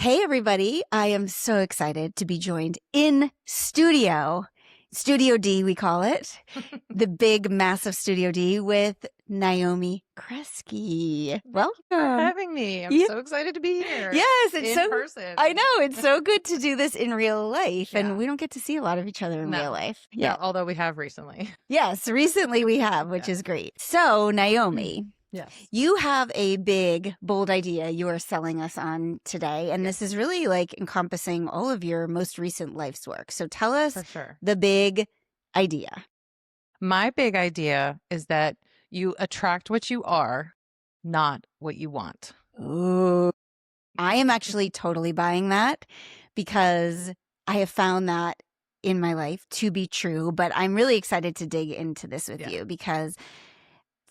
Hey, everybody. I am so excited to be joined in studio. Studio D, we call it. The big, massive Studio D with Naomi Kreske. Thank you for Welcome. having me. I'm Yeah. so excited to be here. Yes, it's in so person. I know it's so good to do this in real life, and Yeah. we don't get to see a lot of each other in real No. life. Yeah, Yeah. although we have recently. Yes, recently we have, which Yeah. is great. So, Naomi, Yes. you have a big, bold idea you are selling us on today, and this is really like encompassing all of your most recent life's work. So tell us For sure. the big idea. My big idea is that you attract what you are, not what you want. Ooh. I am actually totally buying that because I have found that in my life to be true, but I'm really excited to dig into this with you because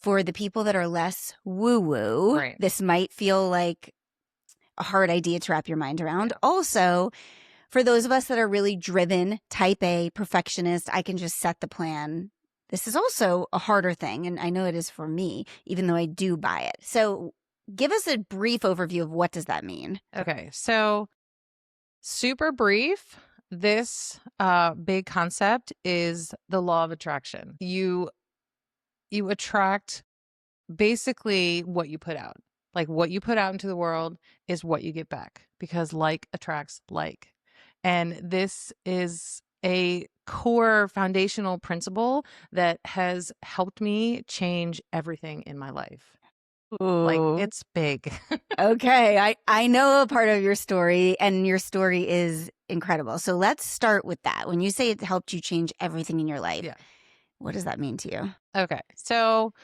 for the people that are less woo-woo, Right. this might feel like a hard idea to wrap your mind around. Also, for those of us that are really driven, type A, perfectionist, I can just set the plan. This is also a harder thing, and I know it is for me, even though I do buy it. So give us a brief overview of what does that mean? Okay. So super brief. This big concept is the law of attraction. You attract basically what you put out. Like what you put out into the world is what you get back because like attracts like. And this is a core foundational principle that has helped me change everything in my life. Like Ooh. it's big. Okay, I know a part of your story, and your story is incredible. So let's start with that. When you say it helped you change everything in your life, what does that mean to you? Okay. So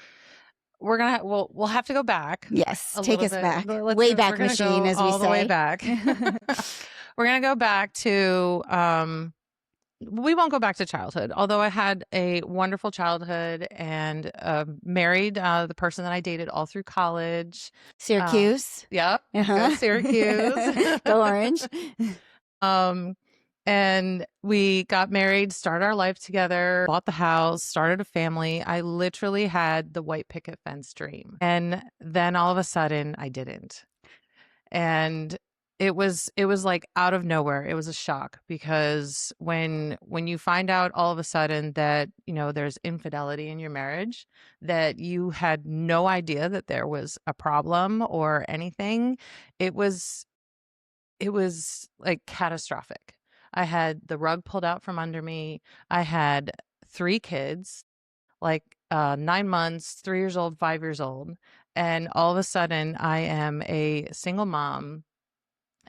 we'll have to go back. Yes, take us back. We're Wayback gonna Machine, go as we all the way say. back. We're gonna go back to we won't go back to childhood, although I had a wonderful childhood and married the person that I dated all through college. Syracuse. Yep. Uh-huh. Go Syracuse. Go Orange. And we got married, started our life together, bought the house, started a family. I literally had the white picket fence dream. And then all of a sudden I didn't. And it was like out of nowhere. It was a shock because when you find out all of a sudden that, there's infidelity in your marriage, that you had no idea that there was a problem or anything, it was like catastrophic. I had the rug pulled out from under me. I had 3 kids, like 9 months, 3 years old, 5 years old. And all of a sudden I am a single mom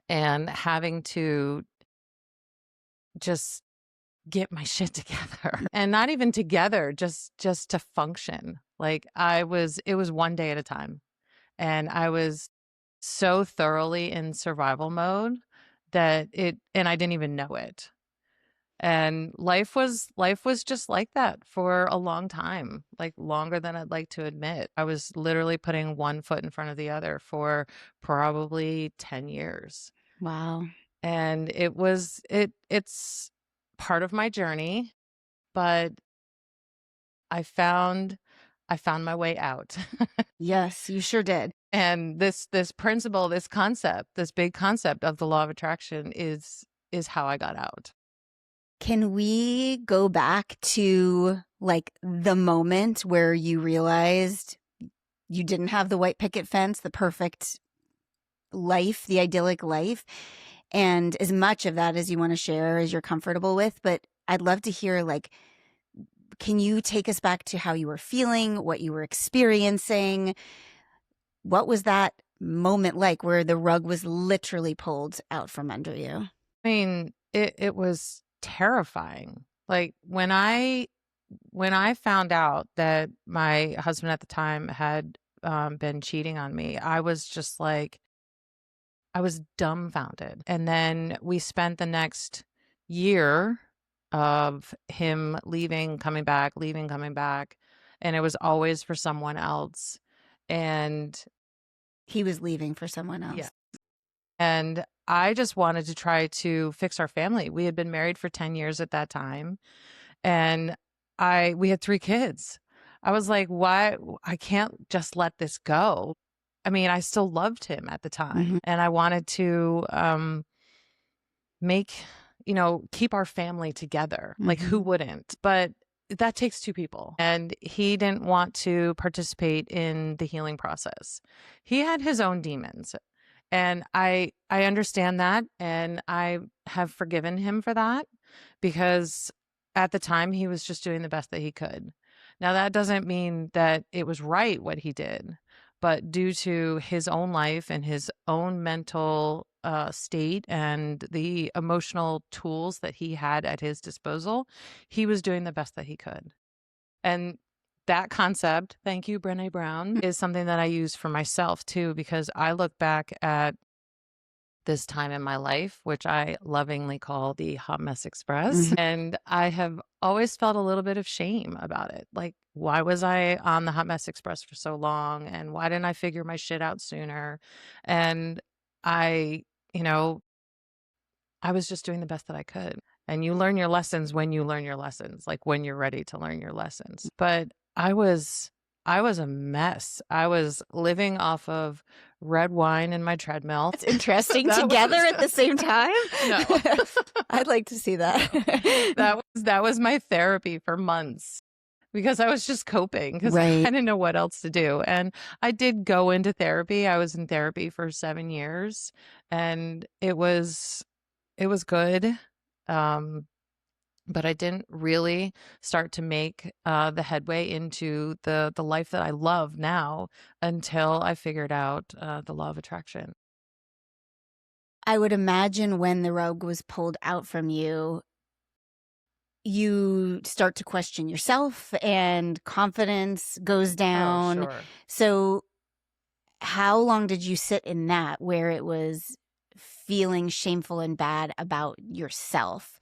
and having to just get my shit together and not even together, just to function. Like it was one day at a time. And I was so thoroughly in survival mode and I didn't even know it. And life was just like that for a long time, like longer than I'd like to admit. I was literally putting one foot in front of the other for probably 10 years. Wow. And it's part of my journey, but I found my way out. Yes, you sure did. And this principle, this concept, this big concept of the law of attraction is how I got out. Can we go back to like the moment where you realized you didn't have the white picket fence, the perfect life, the idyllic life, and as much of that as you want to share as you're comfortable with, but I'd love to hear, like, can you take us back to how you were feeling, what you were experiencing? What was that moment like where the rug was literally pulled out from under you? I mean, it was terrifying. Like when I found out that my husband at the time had been cheating on me, I was just like, I was dumbfounded. And then we spent the next year of him leaving, coming back, leaving, coming back. And it was always for someone else. And He was leaving for someone else. yeah. And I just wanted to try to fix our family. We had been married for 10 years at that time. And we had 3 kids. I was like, why? I can't just let this go. I mean, I still loved him at the time, and I wanted to make, keep our family together. Like, who wouldn't? But that takes two people. And he didn't want to participate in the healing process. He had his own demons. And I understand that, and I have forgiven him for that, because at the time he was just doing the best that he could. Now, that doesn't mean that it was right what he did, but due to his own life and his own mental state and the emotional tools that he had at his disposal, he was doing the best that he could. And that concept, thank you, Brené Brown, is something that I use for myself too, because I look back at this time in my life, which I lovingly call the Hot Mess Express. And I have always felt a little bit of shame about it. Like, why was I on the Hot Mess Express for so long? And why didn't I figure my shit out sooner? And I, I was just doing the best that I could. And you learn your lessons when you learn your lessons, like when you're ready to learn your lessons. But I was a mess. I was living off of red wine in my treadmill. It's interesting. Together at the same time? No. I'd like to see that. That was my therapy for months, because I was just coping, because I didn't know what else to do. And I did go into therapy. I was in therapy for 7 years, and it was good. But I didn't really start to make the headway into the life that I love now until I figured out the law of attraction. I would imagine when the rug was pulled out from you, you start to question yourself and confidence goes down. Oh, sure. So how long did you sit in that, where it was feeling shameful and bad about yourself?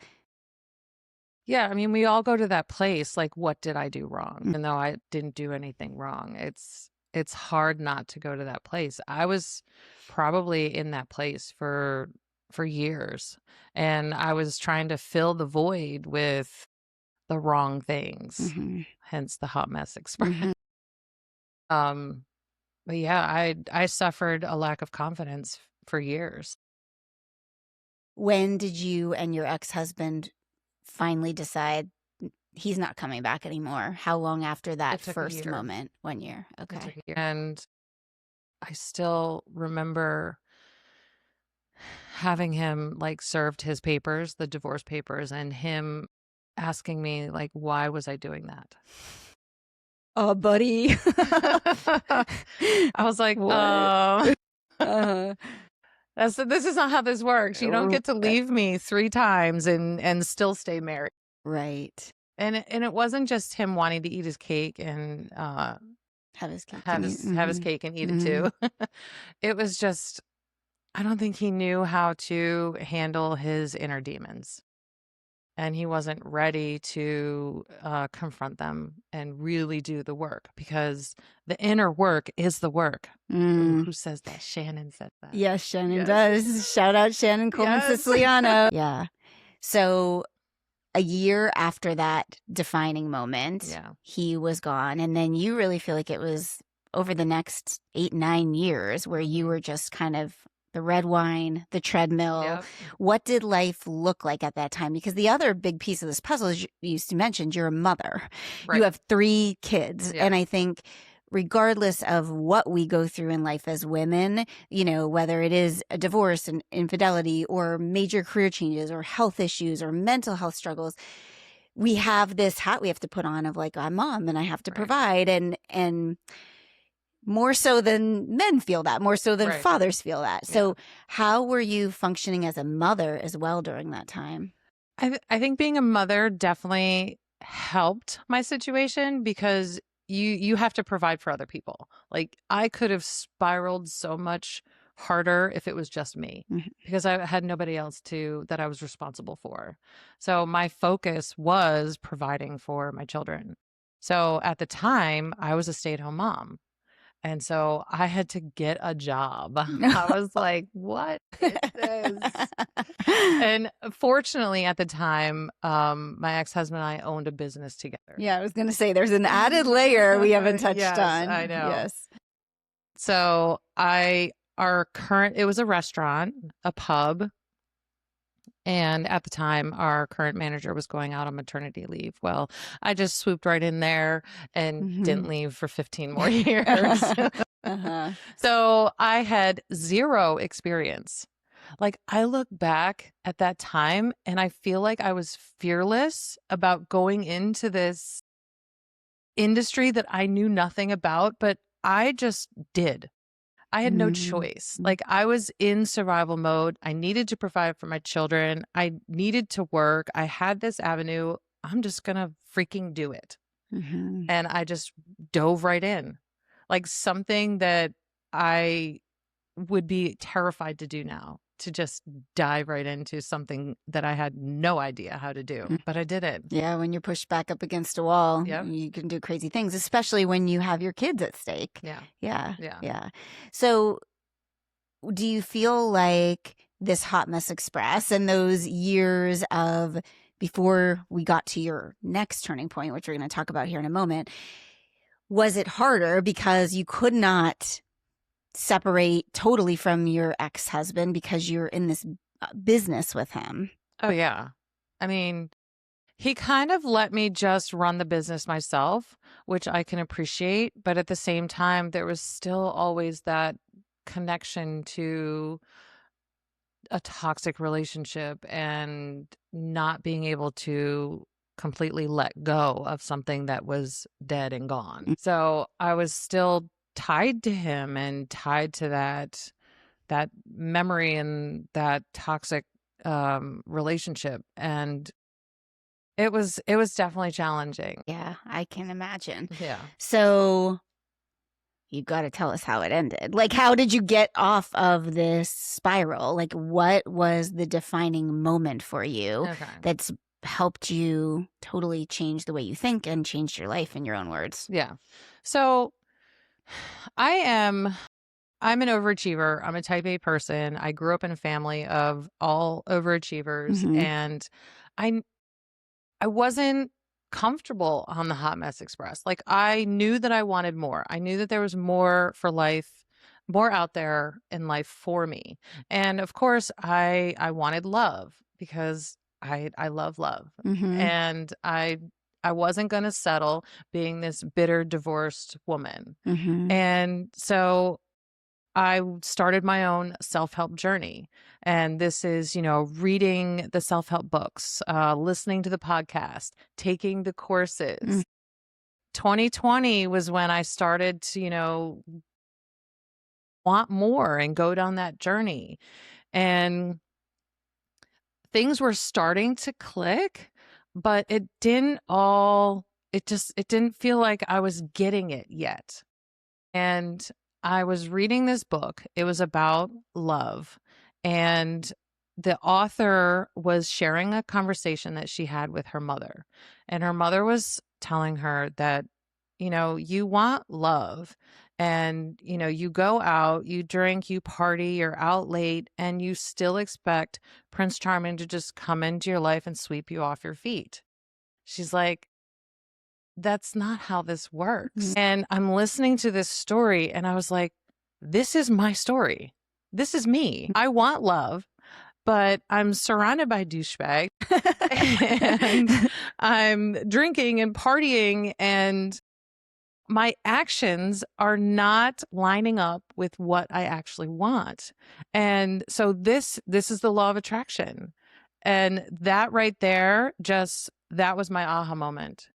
Yeah, I mean, we all go to that place, like, what did I do wrong? Even though I didn't do anything wrong. It's hard not to go to that place. I was probably in that place for years, and I was trying to fill the void with the wrong things, hence the Hot Mess Express. But yeah, I suffered a lack of confidence for years. When did you and your ex-husband finally decide he's not coming back anymore? How long after that first moment? 1 year. Okay. And I still remember having him like served his papers, the divorce papers, and him asking me, like, why was I doing that? Oh, buddy. I was like, this is not how this works. You don't get to leave me 3 times and still stay married. Right. And it wasn't just him wanting to eat his cake and have his cake and eat it too. It was just, I don't think he knew how to handle his inner demons. And he wasn't ready to confront them and really do the work, because the inner work is the work. Ooh, who says that? Shannon said that. Yes, Shannon does. Shout out Shannon Coleman Siciliano. Yeah. So a year after that defining moment, he was gone. And then you really feel like it was over the next 8-9 years where you were just kind of the red wine, the treadmill. Yep. What did life look like at that time? Because the other big piece of this puzzle is, you mentioned you're a mother. Right. You have 3 kids. Yeah. And I think regardless of what we go through in life as women, whether it is a divorce and infidelity or major career changes or health issues or mental health struggles, we have this hat we have to put on of like, I'm mom and I have to provide. And more so than men feel that, more so than fathers feel that. So how were you functioning as a mother as well during that time? I think being a mother definitely helped my situation, because you have to provide for other people. Like, I could have spiraled so much harder if it was just me, because I had nobody else that I was responsible for. So my focus was providing for my children. So at the time, I was a stay-at-home mom. And so I had to get a job. I was like, what is this? And fortunately at the time, my ex-husband and I owned a business together. Yeah, I was going to say there's an added layer we haven't touched on. I know. Yes. So it was a restaurant, a pub. And at the time, our current manager was going out on maternity leave. Well, I just swooped right in there and didn't leave for 15 more years. Uh-huh. So I had zero experience. Like, I look back at that time and I feel like I was fearless about going into this industry that I knew nothing about, but I just did. I had no choice. Like, I was in survival mode. I needed to provide for my children. I needed to work. I had this avenue. I'm just going to freaking do it. Mm-hmm. And I just dove right in. Like, something that I would be terrified to do now, to just dive right into something that I had no idea how to do, but I did it. Yeah, when you're pushed back up against a wall, Yep. you can do crazy things, especially when you have your kids at stake. Yeah. Yeah. Yeah. Yeah. So do you feel like this Hot Mess Express and those years of before we got to your next turning point, which we're going to talk about here in a moment, was it harder because you could not separate totally from your ex-husband because you're in this business with him? Oh, yeah. I mean, he kind of let me just run the business myself, which I can appreciate. But at the same time, there was still always that connection to a toxic relationship and not being able to completely let go of something that was dead and gone. So I was still tied to him and tied to that memory and that toxic relationship. And it was definitely challenging. Yeah, I can imagine. Yeah. So you got to tell us how it ended. Like, how did you get off of this spiral? Like, what was the defining moment for you Okay. that's helped you totally change the way you think and changed your life, in your own words? Yeah. So I'm an overachiever. I'm a type A person. I grew up in a family of all overachievers, Mhm. and I I wasn't comfortable on the Hot Mess Express. Like, I knew that I wanted more. I knew that there was more for life, more out there in life for me. And of course, I wanted love because I love love. Mhm. And I wasn't going to settle being this bitter divorced woman. Mhm. And so I started my own self-help journey. And this is, reading the self-help books, listening to the podcast, taking the courses. 2020 was when I started to, want more and go down that journey. And things were starting to click, but it didn't feel like I was getting it yet. And I was reading this book. It was about love. And the author was sharing a conversation that she had with her mother. And her mother was telling her that, you want love. And, you go out, you drink, you party, you're out late, and you still expect Prince Charming to just come into your life and sweep you off your feet. She's like, that's not how this works. And I'm listening to this story and I was like, this is my story. This is me. I want love, but I'm surrounded by douchebags and I'm drinking and partying, and my actions are not lining up with what I actually want. And so this is the law of attraction. And that right there, that was my aha moment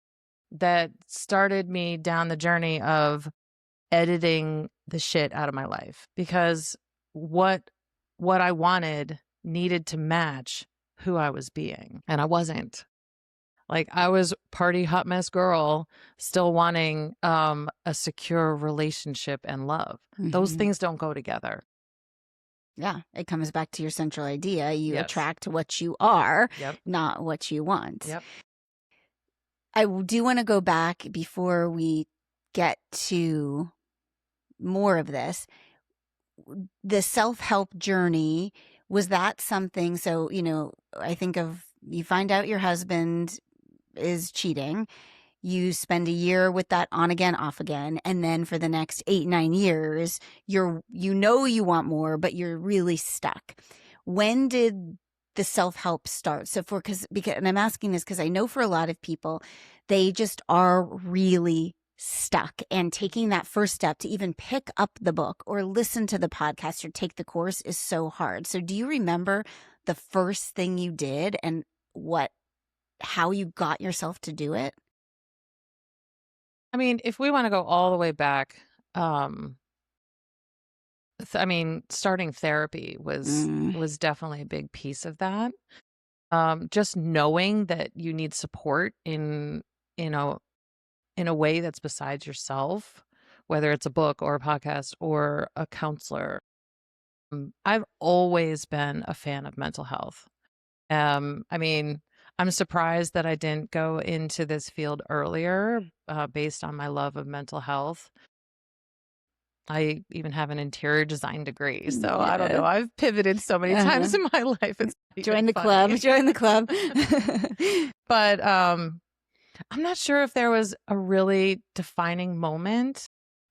that started me down the journey of editing the shit out of my life, because what I wanted needed to match who I was being, and I wasn't. Like, I was party hot mess girl, still wanting a secure relationship and love. Those things don't go together. Yeah, it comes back to your central idea. You Yes. attract what you are, Yep. not what you want. Yep. I do want to go back before we get to more of this. The self-help journey, was that something? So, I think of, you find out your husband is cheating. you spend a year with that on again, off again, and then for the next 8-9 years, you want more, but you're really stuck. When did the self-help start? So because and I'm asking this because I know for a lot of people, they just are really stuck, and taking that first step to even pick up the book or listen to the podcast or take the course is so hard. So do you remember the first thing you did and how you got yourself to do it? I mean, if we want to go all the way back, starting therapy was definitely a big piece of that. Just knowing that you need support in a way that's besides yourself, whether it's a book or a podcast or a counselor. I've always been a fan of mental health. I mean, I'm surprised that I didn't go into this field earlier, based on my love of mental health. I even have an interior design degree, so I don't know. Yeah. I've pivoted so many times in my life. It's not Join even the club. funny. Join the club. But I'm not sure if there was a really defining moment.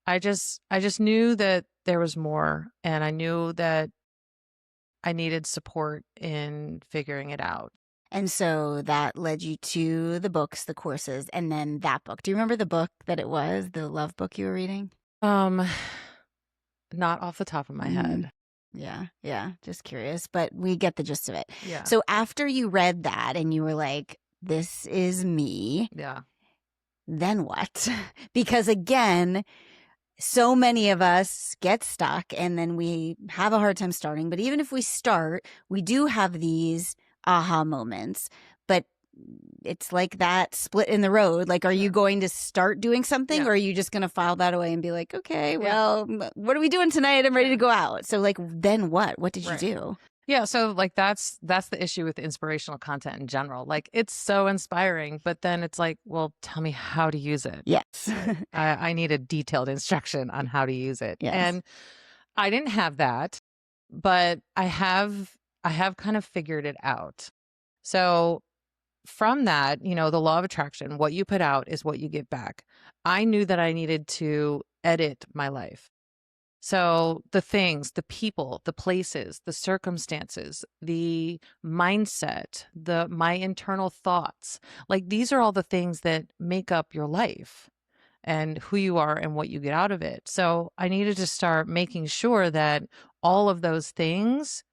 I just knew that there was more, and I knew that I needed support in figuring it out. And so that led you to the books, the courses, and then that book. Do you remember the book that it was, the love book you were reading? Not off the top of my head. Yeah. Just curious, but we get the gist of it. Yeah. So after you read that and you were like, this is me. Yeah. Then what? Because again, so many of us get stuck and then we have a hard time starting. But even if we start, we do have these aha moments. But it's like that split in the road. Like, are you going to start doing something, or are you just going to file that away and be like, okay, well, what are we doing tonight? I'm ready to go out. So like, then what? What did you do? Yeah, so like that's the issue with inspirational content in general. Like, it's so inspiring, but then it's like, well, tell me how to use it. Yes. I need a detailed instruction on how to use it. Yes. And I didn't have that, but I have kind of figured it out. So from that, the law of attraction, what you put out is what you get back. I knew that I needed to edit my life. So the things, the people, the places, the circumstances, the mindset, my internal thoughts, like these are all the things that make up your life and who you are and what you get out of it. So I needed to start making sure that all of those things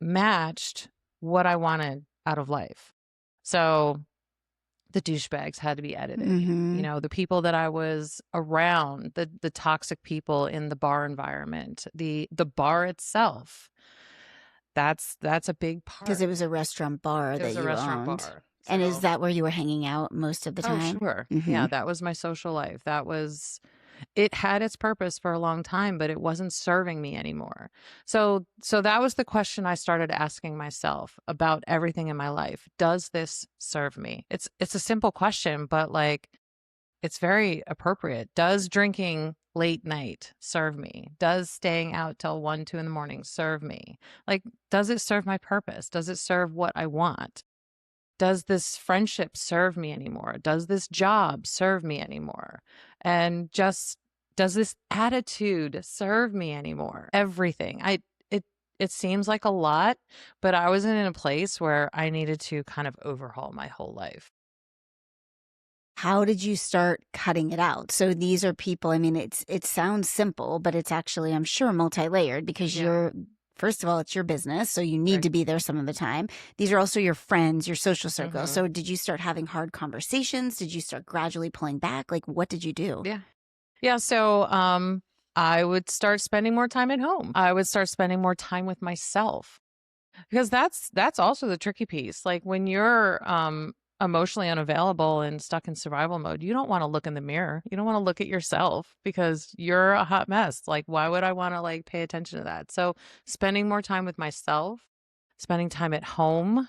matched what I wanted out of life. So the douchebags had to be edited. The people that I was around, the toxic people in the bar environment, the bar itself. That's a big part. Because it was a restaurant bar that you owned. Bar. And is that where you were hanging out most of the time? Oh, sure. Yeah, that was my social life. It had its purpose for a long time, but it wasn't serving me anymore. So that was the question I started asking myself about everything in my life. Does this serve me? It's a simple question, but like, it's very appropriate. Does drinking late night serve me? Does staying out till 1, 2 in the morning serve me? Like, does it serve my purpose? Does it serve what I want? Does this friendship serve me anymore? Does this job serve me anymore? And just, does this attitude serve me anymore? Everything. It seems like a lot, but I was in a place where I needed to kind of overhaul my whole life. How did you start cutting it out? So these are people, I mean, it sounds simple, but it's actually, I'm sure, multi-layered because first of all, it's your business, so you need to be there some of the time. These are also your friends, your social circle. So did you start having hard conversations? Did you start gradually pulling back? Like, what did you do? Yeah. So I would start spending more time at home. I would start spending more time with myself, because that's also the tricky piece. Like, when you're emotionally unavailable and stuck in survival mode, you don't want to look in the mirror. You don't want to look at yourself because you're a hot mess. Like, why would I want to like pay attention to that? So spending more time with myself, spending time at home,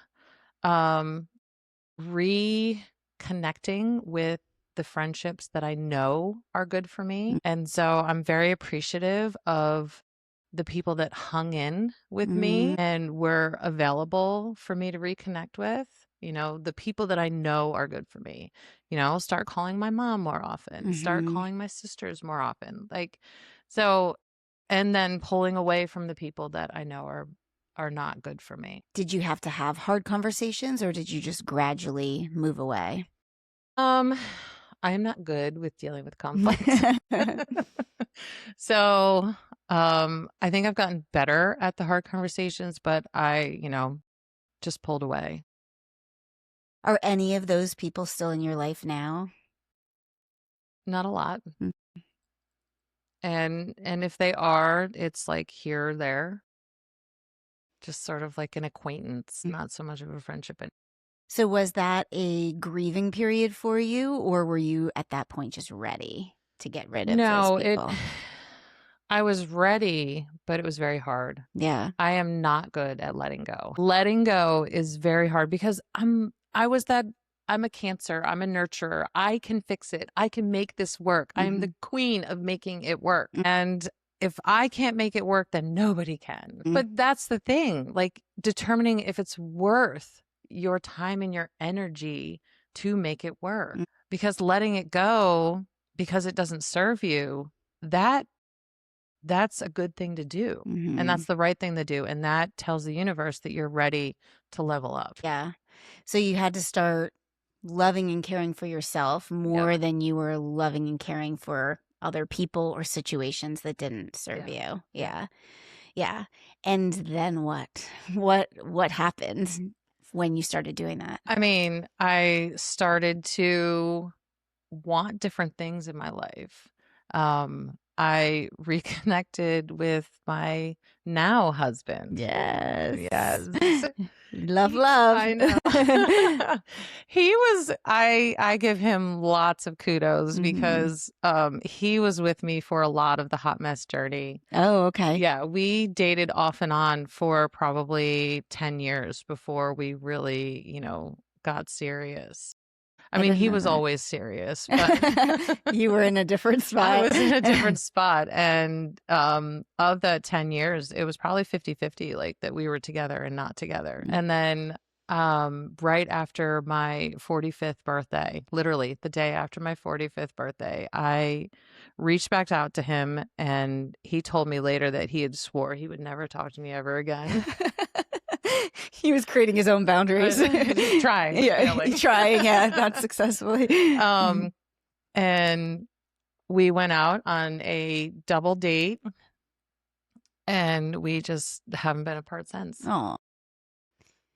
reconnecting with the friendships that I know are good for me. And so I'm very appreciative of the people that hung in with Mm-hmm. me and were available for me to reconnect with, the people that I know are good for me, start calling my mom more often, start Mm-hmm. calling my sisters more often. So, and then pulling away from the people that I know are not good for me. Did you have to have hard conversations, or did you just gradually move away? I am not good with dealing with conflict. So, I think I've gotten better at the hard conversations, but I, just pulled away. Are any of those people still in your life now? Not a lot. Mm. And if they are, it's like here or there. Just sort of like an acquaintance, not so much of a friendship. So was that a grieving period for you, or were you at that point just ready to get rid of those No, people? I was ready, but it was very hard. Yeah. I am not good at letting go. Letting go is very hard because I'm a Cancer. I'm a nurturer. I can fix it. I can make this work. I'm the queen of making it work. And if I can't make it work, then nobody can. But that's the thing, like determining if it's worth your time and your energy to make it work. Because letting it go because it doesn't serve you, that's a good thing to do. And that's the right thing to do. And that tells the universe that you're ready to level up. Yeah. So you had to start loving and caring for yourself more than you were loving and caring for other people or situations that didn't serve you. Yeah. Yeah. And then what? What happened when you started doing that? I mean, I started to want different things in my life. I reconnected with my now husband. Yes. Yes. Love. I know. I give him lots of kudos because he was with me for a lot of the hot mess journey. Oh, okay. Yeah, we dated off and on for probably 10 years before we really, got serious. I mean, he was always serious, but you were in a different spot. I was in a different spot. And of that 10 years, it was probably 50-50, like that we were together and not together. And then right after my 45th birthday, literally the day after my 45th birthday, I reached back out to him, and he told me later that he had swore he would never talk to me ever again. He was creating his own boundaries. Trying. Yeah, trying, not successfully. And we went out on a double date, and we just haven't been apart since. Oh.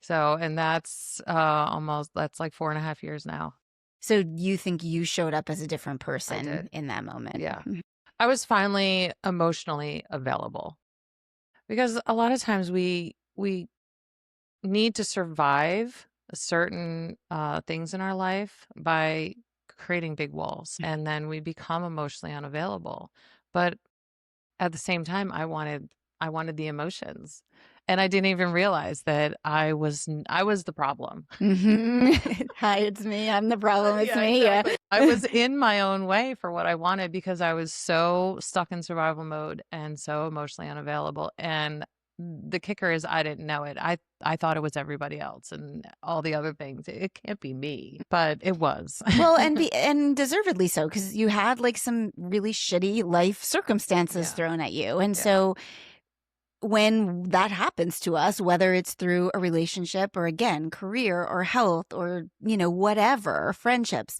So, and that's that's like 4.5 years now. So you think you showed up as a different person in that moment? Yeah. I was finally emotionally available, because a lot of times we need to survive certain things in our life by creating big walls, and then we become emotionally unavailable. But at the same time, I wanted the emotions, and I didn't even realize that I was the problem. Hi, it's me. I'm the problem. It's me. Exactly. Yeah. I was in my own way for what I wanted because I was so stuck in survival mode and so emotionally unavailable. And the kicker is I didn't know it. I thought it was everybody else and all the other things. It can't be me, but it was. Well, and deservedly so, because you had like some really shitty life circumstances thrown at you. And so when that happens to us, whether it's through a relationship or again, career or health or, whatever, friendships,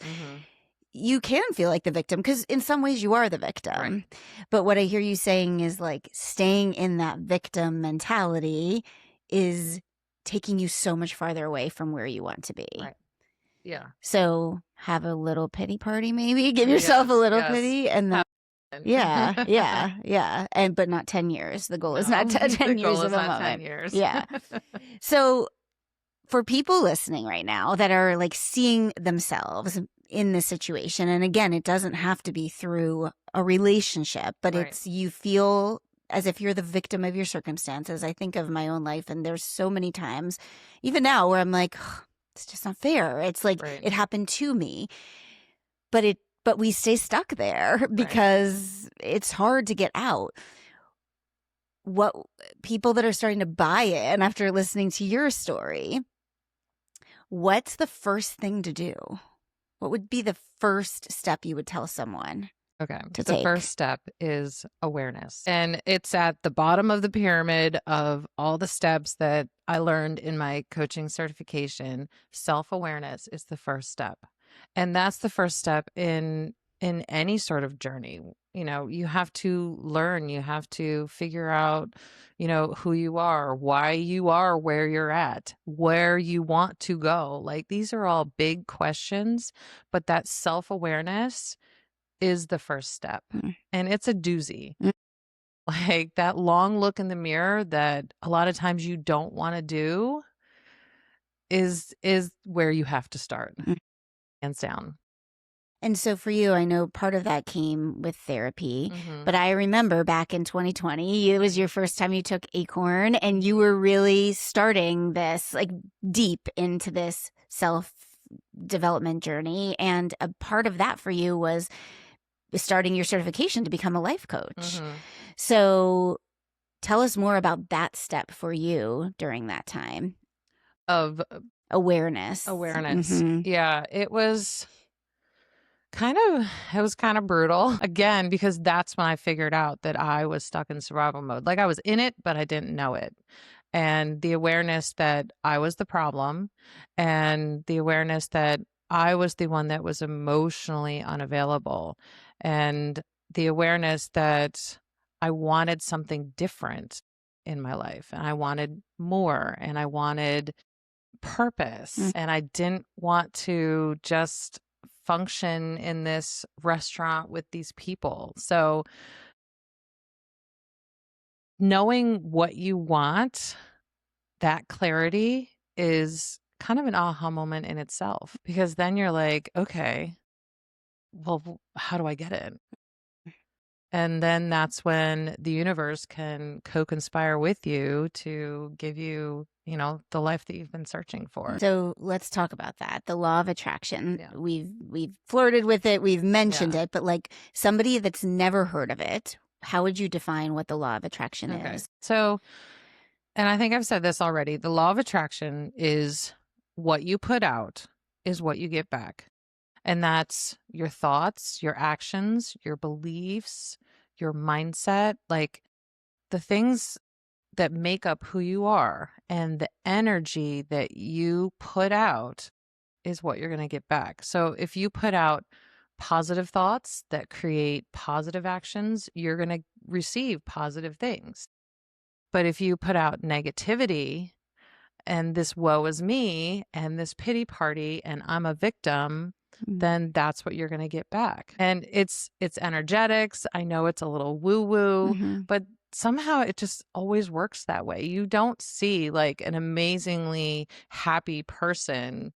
you can feel like the victim, because in some ways you are the victim. Right. But what I hear you saying is like staying in that victim mentality is taking you so much farther away from where you want to be. Right. Yeah. So have a little pity party, maybe give yourself a little pity, and then yeah. But not 10 years. The goal is not 10 years of a moment. 10 years. Yeah. So for people listening right now that are like seeing themselves in this situation, and again, it doesn't have to be through a relationship, but it's you feel as if you're the victim of your circumstances. I think of my own life, and there's so many times, even now, where I'm like, it's just not fair. It's like it happened to me, but we stay stuck there because it's hard to get out. what people that are starting to buy it, and after listening to your story, what's the first thing to do? What would be the first step you would tell someone Okay. to The take? first step is awareness. And it's at the bottom of the pyramid of all the steps that I learned in my coaching certification. Self-awareness is the first step. And that's the first step in any sort of journey. You know, you have to learn, you have to figure out, you know, who you are, why you are where you're at, where you want to go. Like these are all big questions, but that self-awareness is the first step. Mm. And it's a doozy. Mm. Like that long look in the mirror that a lot of times you don't want to do is where you have to start. Mm. Hands down. And so for you, I know part of that came with therapy, but I remember back in 2020, it was your first time you took Acorn, and you were really starting this, like, deep into this self-development journey. And a part of that for you was starting your certification to become a life coach. So tell us more about that step for you during that time. Of Awareness. Mm-hmm. Yeah, it was kind of brutal again, because that's when I figured out that I was stuck in survival mode. Like I was in it, but I didn't know it. And the awareness that I was the problem, and the awareness that I was the one that was emotionally unavailable, and the awareness that I wanted something different in my life, and I wanted more, and I wanted purpose, and I didn't want to just function in this restaurant with these people. So knowing what you want, that clarity is kind of an aha moment in itself, because then you're like, okay, well, how do I get it? And then that's when the universe can co-conspire with you to give you, you know, the life that you've been searching for. So let's talk about that. The law of attraction. Yeah. We've flirted with it, we've mentioned it, but like somebody that's never heard of it, how would you define what the law of attraction is? So, and I think I've said this already, the law of attraction is what you put out is what you get back. And that's your thoughts, your actions, your beliefs, your mindset, like the things that make up who you are, and the energy that you put out is what you're going to get back. So if you put out positive thoughts that create positive actions, you're going to receive positive things. But if you put out negativity and this woe is me and this pity party and I'm a victim, then that's what you're going to get back. And it's energetics. I know it's a little woo-woo, but somehow it just always works that way. You don't see like an amazingly happy person,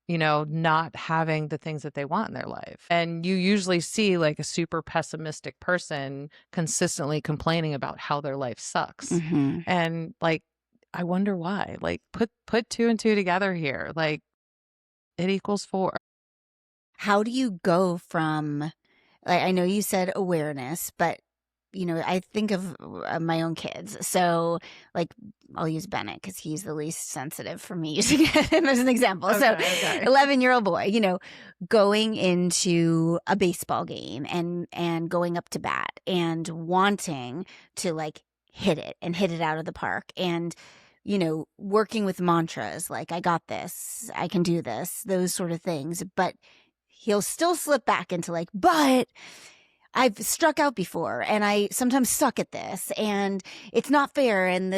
you know, not having the things that they want in their life. And you usually see like a super pessimistic person consistently complaining about how their life sucks. And like, I wonder why. Like put two and two together here. Like it equals 4. How do you go from, like, I know you said awareness, but you know, I think of my own kids. So, like, I'll use Bennett because he's the least sensitive for me using him as an example. Okay, so, 11-year-old boy, you know, going into a baseball game and going up to bat and wanting to like hit it out of the park, and you know, working with mantras like I got this, I can do this, those sort of things. But he'll still slip back into like, but I've struck out before and I sometimes suck at this and it's not fair. And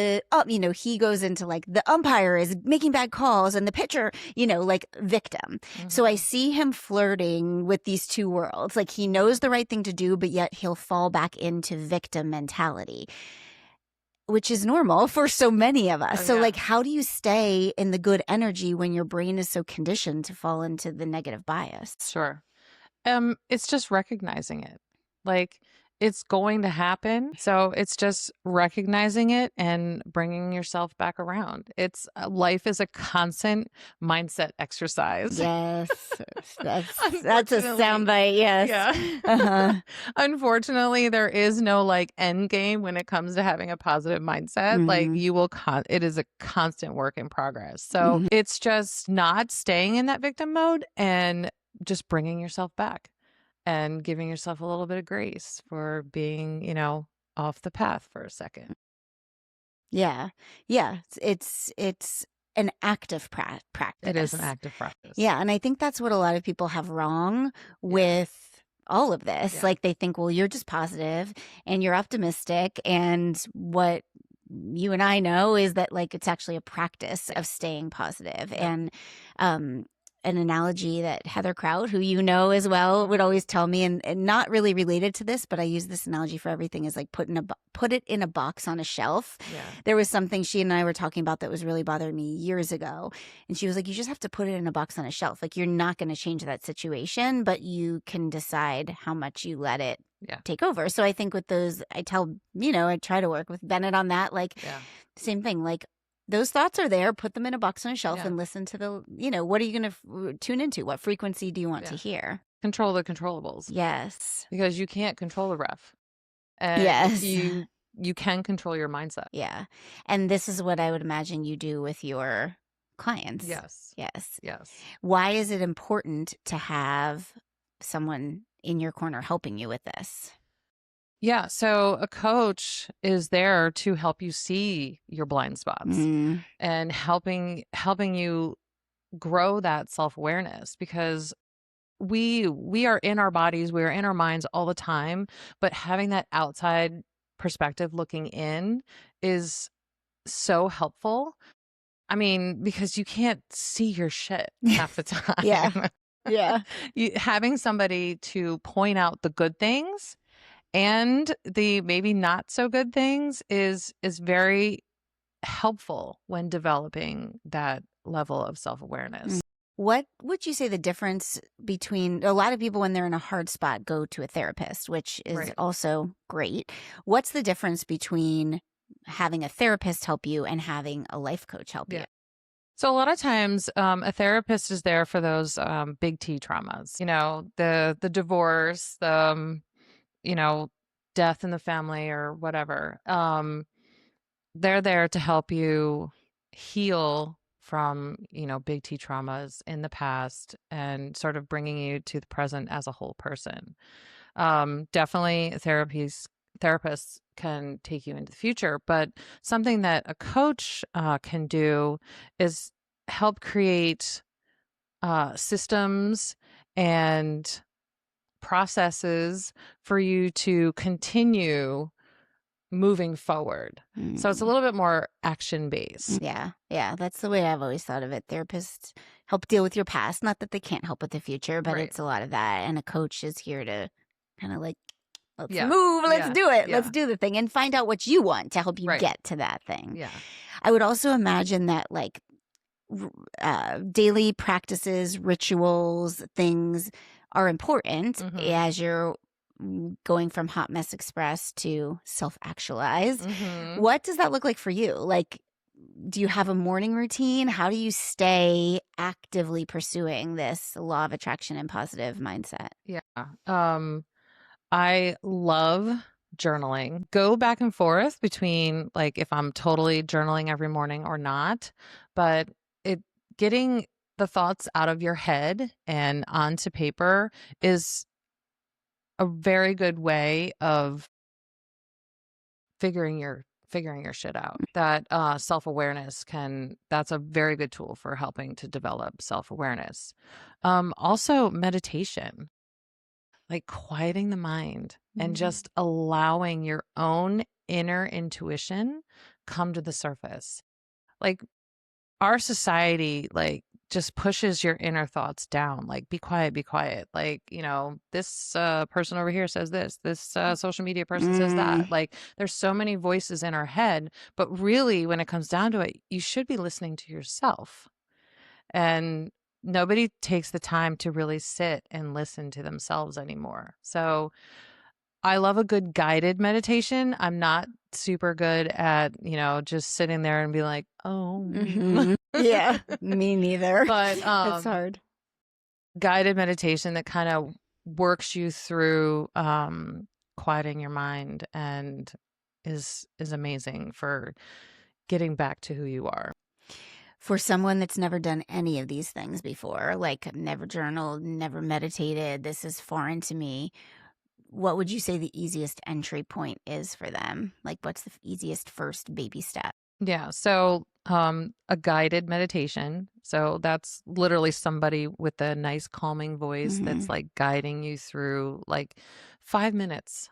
you know, he goes into like the umpire is making bad calls and the pitcher, you know, like victim. So I see him flirting with these two worlds. Like he knows the right thing to do, but yet he'll fall back into victim mentality, which is normal for so many of us. So like, how do you stay in the good energy when your brain is so conditioned to fall into the negative bias? Sure. It's just recognizing it. Like it's going to happen. So it's just recognizing it and bringing yourself back around. It's life is a constant mindset exercise. Yes. That's a Unfortunately. soundbite. Yes. Yeah. Uh-huh. Unfortunately, there is no like end game when it comes to having a positive mindset. Like Mhm. you will it is a constant work in progress. So Mhm. it's just not staying in that victim mode and just bringing yourself back and giving yourself a little bit of grace for being, off the path for a second. Yeah. Yeah. It's an active It is an practice. active practice. Yeah, and I think that's what a lot of people have wrong Yeah. with all of this. Yeah. Like they think, well, you're just positive and you're optimistic, and what you and I know is that like it's actually a practice Yeah. of staying positive. Yep. And an analogy that Heather Kraut, who you know as well, would always tell me, and not really related to this, but I use this analogy for everything, is like put it in a box on a shelf. Yeah. There was something she and I were talking about that was really bothering me years ago. And she was like, you just have to put it in a box on a shelf. Like you're not going to change that situation, but you can decide how much you let it Yeah. take over. So I think with those, I try to work with Bennett on that. Like, Yeah. same thing. Like, those thoughts are there. Put them in a box on a shelf Yeah. and listen to what are you going to tune into? What frequency do you want to Yeah. hear? Control the controllables Yes. because you can't control the ref. And Yes. you can control your mindset. Yeah. And this is what I would imagine you do with your clients. Yes. Yes. Yes. Why is it important to have someone in your corner helping you with this? Yeah. So a coach is there to help you see your blind spots Mm. and helping you grow that self-awareness, because we are in our bodies, we are in our minds all the time, but having that outside perspective looking in is so helpful. I mean, because you can't see your shit half the Yeah. time. Yeah. Having somebody to point out the good things and the maybe not so good things is very helpful when developing that level of self-awareness. What would you say the difference between a lot of people when they're in a hard spot go to a therapist, which is Right. also great. What's the difference between having a therapist help you and having a life coach help you? So a lot of times, a therapist is there for those big T traumas. The divorce, the death in the family or whatever. They're there to help you heal from big T traumas in the past and sort of bringing you to the present as a whole person. Definitely therapists can take you into the future, but something that a coach can do is help create systems and processes for you to continue moving forward. So it's a Mm. little bit more action based. Yeah. Yeah. That's the way I've always thought of it. Therapists help deal with your past. Not that they can't help with the future, but Right. it's a lot of that. And a coach is here to kind of like, let's Yeah. move, let's Yeah. do it, Yeah. let's do the thing and find out what you want to help you Right. get to that thing. Yeah. I would also imagine that like daily practices, rituals, things are important as you're going from Hot Mess Express to self-actualized. What does that look like for you? Like, do you have a morning routine? How do you stay actively pursuing this law of attraction and positive mindset? Yeah. I love journaling. Go back and forth between like if I'm totally journaling every morning or not, but getting the thoughts out of your head and onto paper is a very good way of figuring your shit out. That self-awareness that's a very good tool for helping to develop self-awareness. Also meditation, like quieting the mind and just allowing your own inner intuition come to the surface. Like our society, like just pushes your inner thoughts down. Like, be quiet. Like, this person over here says this social media person says that. Like, there's so many voices in our head, but really when it comes down to it, you should be listening to yourself. And nobody takes the time to really sit and listen to themselves anymore. So I love a good guided meditation. I'm not super good at, just sitting there and be like, oh, Yeah, me neither. but It's hard. guided meditation that kind of works you through quieting your mind and is amazing for getting back to who you are. For someone that's never done any of these things before, like never journaled, never meditated, this is foreign to me. What would you say the easiest entry point is for them? Like, what's the easiest first baby step? Yeah. So, a guided meditation. So that's literally somebody with a nice calming voice that's like guiding you through like 5 minutes,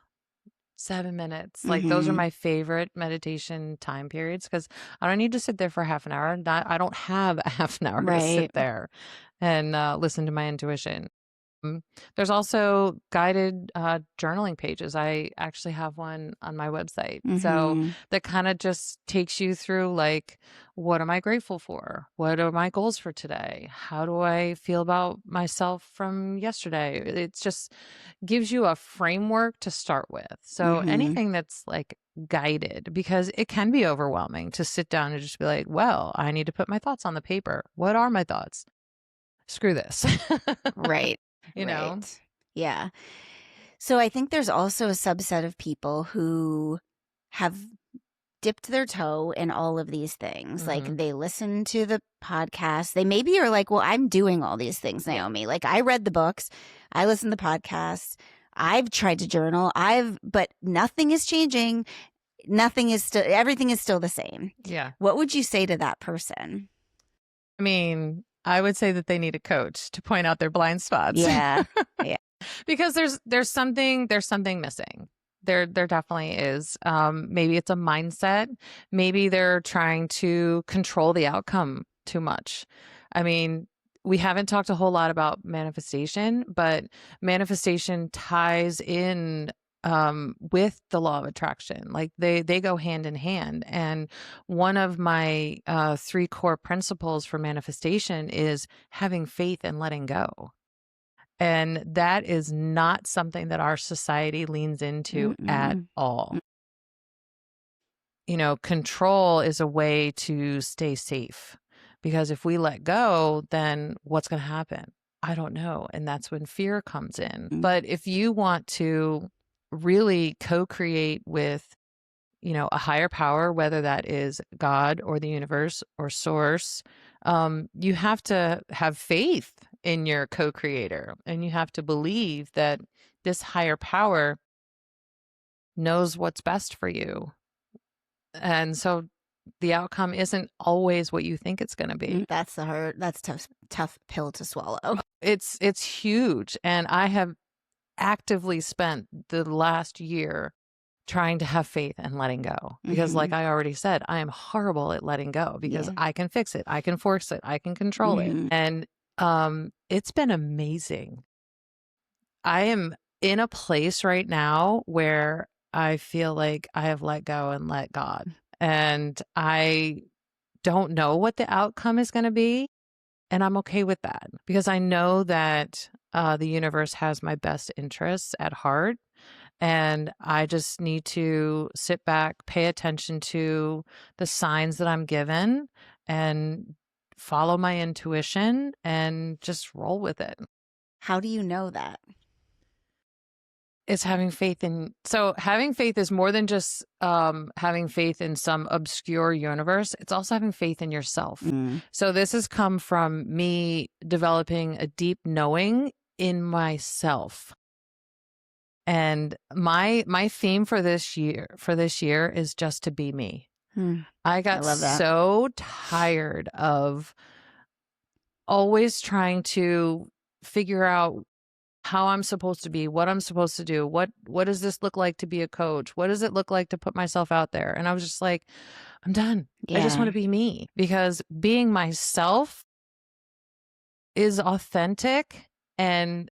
7 minutes. Like those are my favorite meditation time periods because I don't need to sit there for half an hour. I don't have a half an hour to Right. sit there and listen to my intuition. Mm. There's also guided journaling pages. I actually have one on my website. So that kind of just takes you through like, what am I grateful for? What are my goals for today? How do I feel about myself from yesterday? It just gives you a framework to start with. So anything that's like guided, because it can be overwhelming to sit down and just be like, well, I need to put my thoughts on the paper. What are my thoughts? Screw this. Right. You know? Right. Yeah. So I think there's also a subset of people who have dipped their toe in all of these things. Like they listen to the podcast. They maybe are like, well, I'm doing all these things, Naomi. Like I read the books, I listened to the podcasts, I've tried to journal, but nothing is changing. Everything is still the same. Yeah. What would you say to that person? I mean, I would say that they need a coach to point out their blind spots. Yeah. Yeah. Because there's something missing. There definitely is. Maybe it's a mindset. Maybe they're trying to control the outcome too much. I mean, we haven't talked a whole lot about manifestation, but manifestation ties in with the law of attraction. Like they go hand in hand. And one of my 3 core principles for manifestation is having faith and letting go. And that is not something that our society leans into at all. Control is a way to stay safe, because if we let go, then what's going to happen? I don't know. And that's when fear comes in. But if you want to really co-create with, a higher power, whether that is God or the universe or source, you have to have faith in your co-creator, and you have to believe that this higher power knows what's best for you. And so the outcome isn't always what you think it's going to be. That's tough pill to swallow. It's huge. And I have actively spent the last year trying to have faith and letting go, because like I already said, I am horrible at letting go, because I can fix it, I can force it, I can control it. And it's been amazing. I am in a place right now where I feel like I have let go and let God, and I don't know what the outcome is going to be, and I'm okay with that, because I know that the universe has my best interests at heart. And I just need to sit back, pay attention to the signs that I'm given, and follow my intuition and just roll with it. How do you know that? It's having faith in. So having faith is more than just having faith in some obscure universe. It's also having faith in yourself. So this has come from me developing a deep knowing in myself. And my theme for this year is just to be me. I got so tired of always trying to figure out how I'm supposed to be, what I'm supposed to do, what does this look like to be a coach? What does it look like to put myself out there? And I was just like, I'm done. I just want to be me, because being myself is authentic, and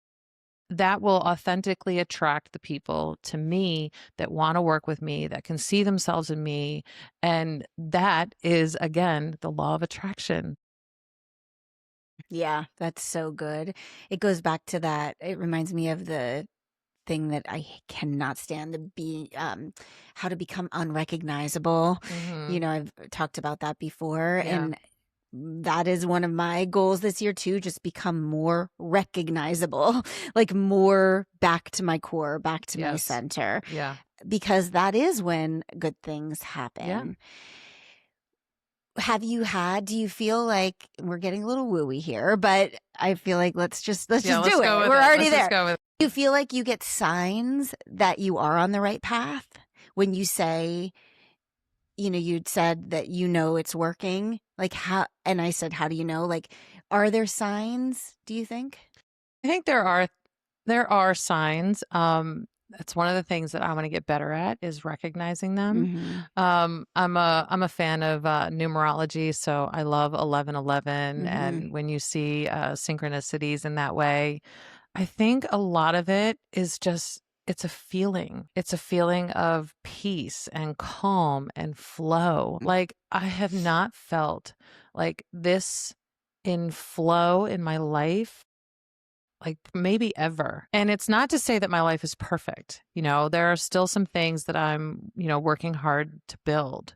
that will authentically attract the people to me that want to work with me, that can see themselves in me. And that is, again, the law of attraction. Yeah, that's so good. It goes back to that. It reminds me of the thing that I cannot stand, how to become unrecognizable. Mm-hmm. I've talked about that before. Yeah. And that is one of my goals this year too, just become more recognizable, like do back to my core, back to my Yes. center, Yeah. because that is when good things Yeah. happen. Do you feel like we're getting a little wooey here, but I feel like let's just do Let's it. go with We're it. already Let's there. just go with it. Do you feel like you get signs that you are on the right path when you say, you'd said that it's working? Like how, and I said, how do you know? Like, are there signs, do you think? I think there are signs. That's one of the things that I want to get better at is recognizing them. Mm-hmm. I'm a fan of numerology, so I love 1111. Mm-hmm. And when you see synchronicities in that way, I think a lot of it is just it's a feeling. It's a feeling of peace and calm and flow. Like I have not felt like this in flow in my life like maybe ever. And it's not to say that my life is perfect. There are still some things that I'm, working hard to build.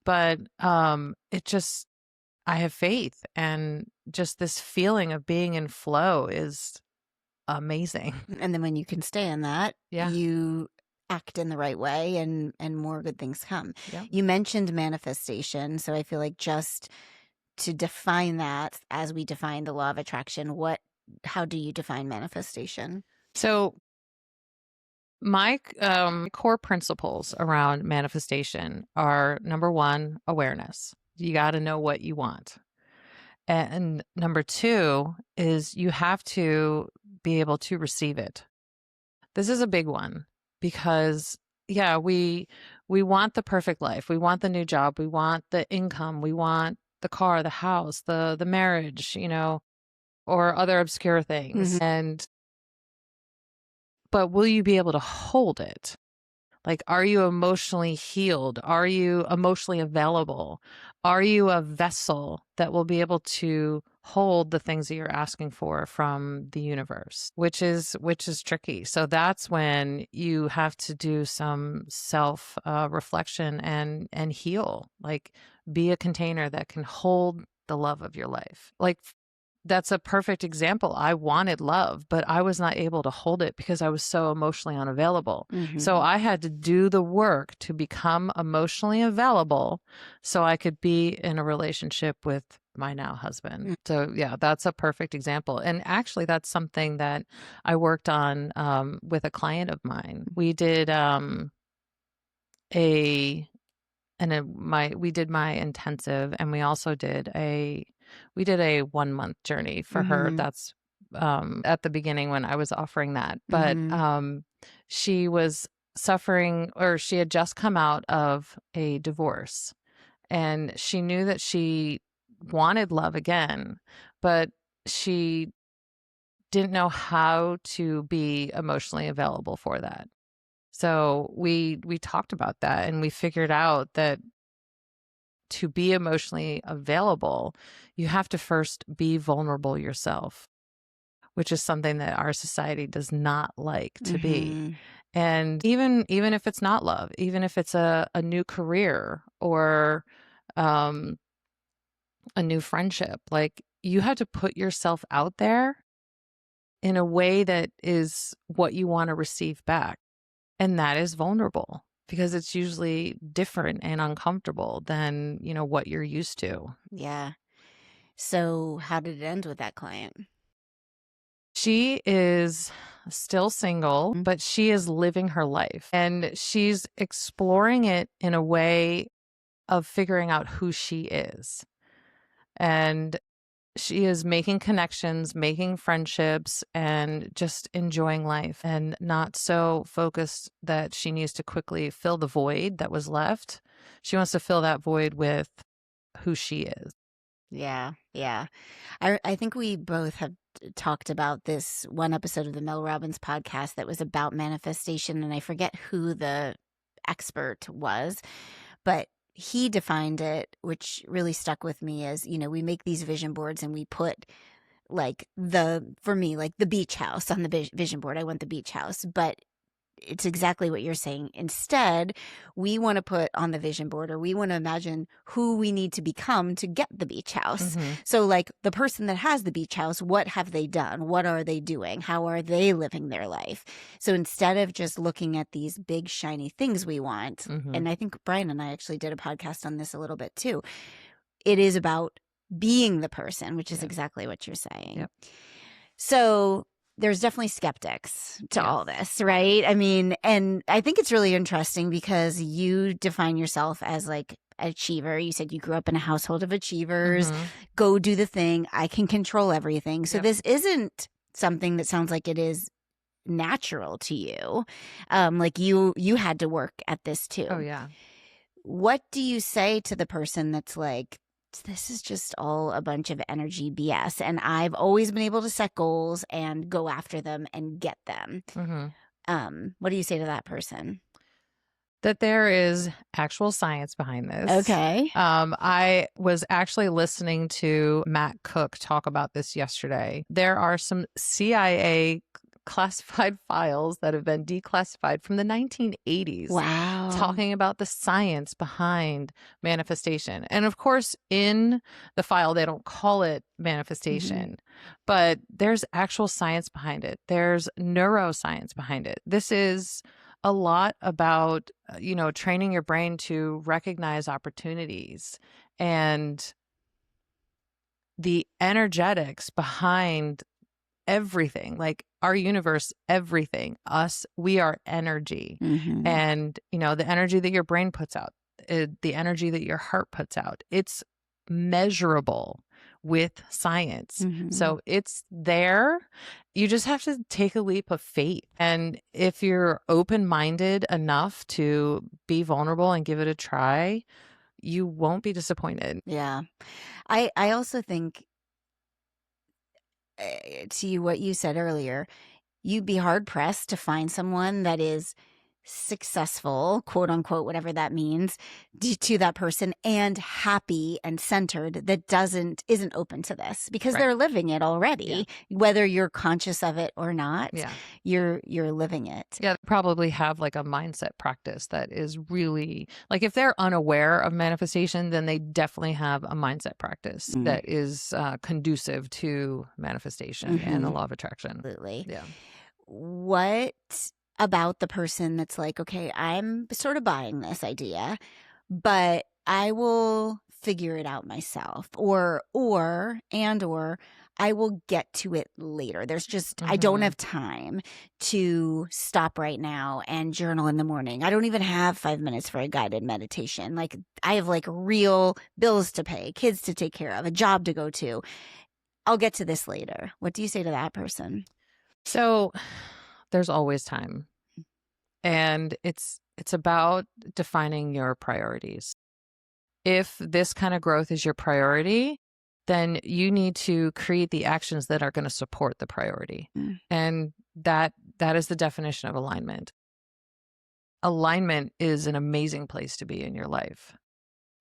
But it just I have faith and just this feeling of being in flow is amazing. And then when you can stay in that, Yeah. you act in the right way and more good things come. Yeah. You mentioned manifestation, so I feel like just to define that as we define the law of attraction, how do you define manifestation? So my core principles around manifestation are number 1, awareness. You got to know what you want. And number 2 is you have to be able to receive it. This is a big one because we want the perfect life. We want the new job, we want the income, we want the car, the house, the marriage, or other obscure things. Mm-hmm. But will you be able to hold it? Like, are you emotionally healed? Are you emotionally available? Are you a vessel that will be able to hold the things that you're asking for from the universe, which is tricky. So that's when you have to do some self reflection and heal, like be a container that can hold the love of your life. Like that's a perfect example. I wanted love, but I was not able to hold it because I was so emotionally unavailable. Mm-hmm. So I had to do the work to become emotionally available so I could be in a relationship with my now husband. Mm-hmm. So yeah, that's a perfect example. And actually that's something that I worked on with a client of mine. We did we did my intensive, and we also did a 1-month journey for her. Mm-hmm. That's at the beginning when I was offering that. But Mm-hmm. she was suffering, or she had just come out of a divorce, and she knew that she wanted love again, but she didn't know how to be emotionally available for that. So we talked about that, and we figured out that to be emotionally available, you have to first be vulnerable yourself, which is something that our society does not like to be. Mm-hmm. And even if it's not love, even if it's a new career or a new friendship, like you have to put yourself out there in a way that is what you want to receive back. And that is vulnerable because it's usually different and uncomfortable than, what you're used to. Yeah. So how did it end with that client? She is still single, Mm-hmm. but she is living her life and she's exploring it in a way of figuring out who she is. And she is making connections, making friendships, and just enjoying life and not so focused that she needs to quickly fill the void that was left. She wants to fill that void with who she is. Yeah. Yeah. I think we both have talked about this one episode of the Mel Robbins podcast that was about manifestation, and I forget who the expert was, but he defined it, which really stuck with me as, we make these vision boards and we put like for me, like the beach house on the vision board. I want the beach house, but it's exactly what you're saying. Instead, we want to put on the vision board, or we want to imagine who we need to become to get the beach house. So like the person that has the beach house, what have they done? What are they doing? How are they living their life? So instead of just looking at these big shiny things we want, and I think Brian and I actually did a podcast on this a little bit too, it is about being the person, which is exactly what you're saying. So there's definitely skeptics to all this, right? I mean, and I think it's really interesting because you define yourself as like an achiever. You said you grew up in a household of achievers. Go do the thing. I can control everything. So this isn't something that sounds like it is natural to you. Like you had to work at this too. Oh, yeah. What do you say to the person that's like, this is just all a bunch of energy BS, and I've always been able to set goals and go after them and get them? What do you say to that person? That there is actual science behind this. Okay. I was actually listening to Matt Cook talk about this yesterday. There are some CIA classified files that have been declassified from the 1980s. Wow. Talking about the science behind manifestation. And of course, in the file, they don't call it manifestation, but there's actual science behind it. There's neuroscience behind it. This is a lot about, training your brain to recognize opportunities and the energetics behind everything, like our universe, everything, us, we are energy. And, the energy that your brain puts out, the energy that your heart puts out, it's measurable with science. So it's there. You just have to take a leap of faith. And if you're open-minded enough to be vulnerable and give it a try, you won't be disappointed. Yeah. I also think, to what you said earlier, you'd be hard pressed to find someone that is successful, quote unquote, whatever that means, to that person, and happy and centered, that isn't open to this, because they're living it already, whether you're conscious of it or not. You're living it. They probably have like a mindset practice that is really, like, if they're unaware of manifestation, then they definitely have a mindset practice that is conducive to manifestation and the law of attraction. Absolutely. Yeah. What about the person that's like, okay, I'm sort of buying this idea, but I will figure it out myself, or I will get to it later. There's just, I don't have time to stop right now and journal in the morning. I don't even have 5 minutes for a guided meditation. Like, I have like real bills to pay, kids to take care of, a job to go to. I'll get to this later. What do you say to that person? So there's always time. And it's about defining your priorities. If this kind of growth is your priority, then you need to create the actions that are going to support the priority. And that is the definition of alignment. Alignment is an amazing place to be in your life.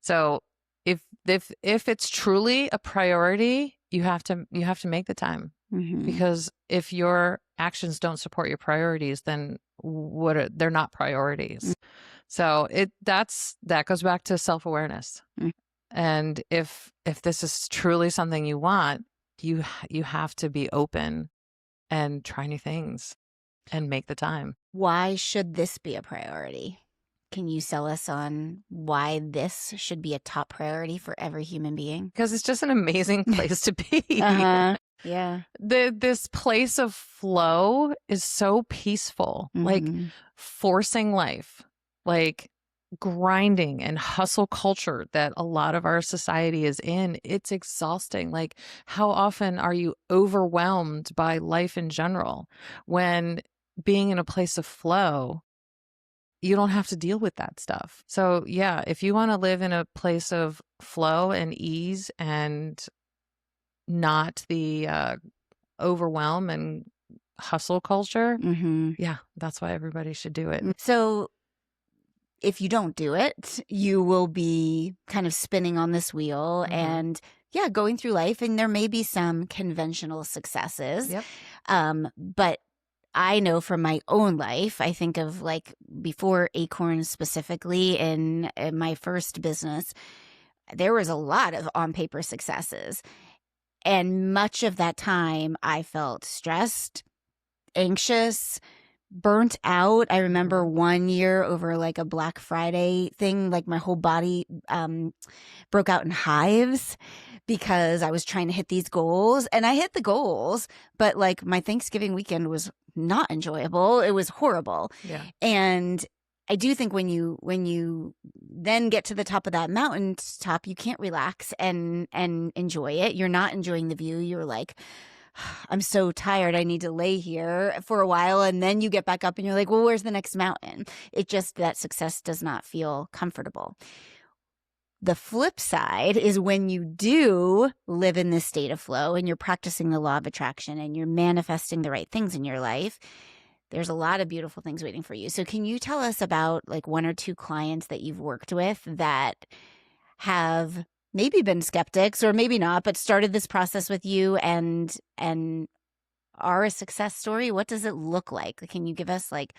So if it's truly a priority, you have to make the time. Because if your actions don't support your priorities, then they're not priorities. So that goes back to self-awareness. And if this is truly something you want, you have to be open and try new things and make the time. Why should this be a priority? Can you sell us on why this should be a top priority for every human being? Because it's just an amazing place to be. Yeah. This place of flow is so peaceful, like forcing life, like grinding and hustle culture that a lot of our society is in. It's exhausting. Like, how often are you overwhelmed by life in general, when being in a place of flow, you don't have to deal with that stuff. So yeah, if you want to live in a place of flow and ease and not the overwhelm and hustle culture, yeah, that's why everybody should do it. So if you don't do it, you will be kind of spinning on this wheel and going through life, and there may be some conventional successes. Yep. But I know from my own life, I think of like before Acorns specifically in my first business, there was a lot of on paper successes. And much of that time I felt stressed, anxious, burnt out. I remember one year over like a Black Friday thing, like my whole body broke out in hives because I was trying to hit these goals, and I hit the goals, but like my Thanksgiving weekend was not enjoyable. It was horrible. Yeah. And I do think when you then get to the top of that mountain top, you can't relax and enjoy it. You're not enjoying the view. You're like, I'm so tired. I need to lay here for a while. And then you get back up and you're like, well, where's the next mountain? It just, that success does not feel comfortable. The flip side is when you do live in this state of flow and you're practicing the law of attraction and you're manifesting the right things in your life, there's a lot of beautiful things waiting for you. So can you tell us about like one or two clients that you've worked with that have maybe been skeptics or maybe not, but started this process with you and are a success story? What does it look like? Can you give us like,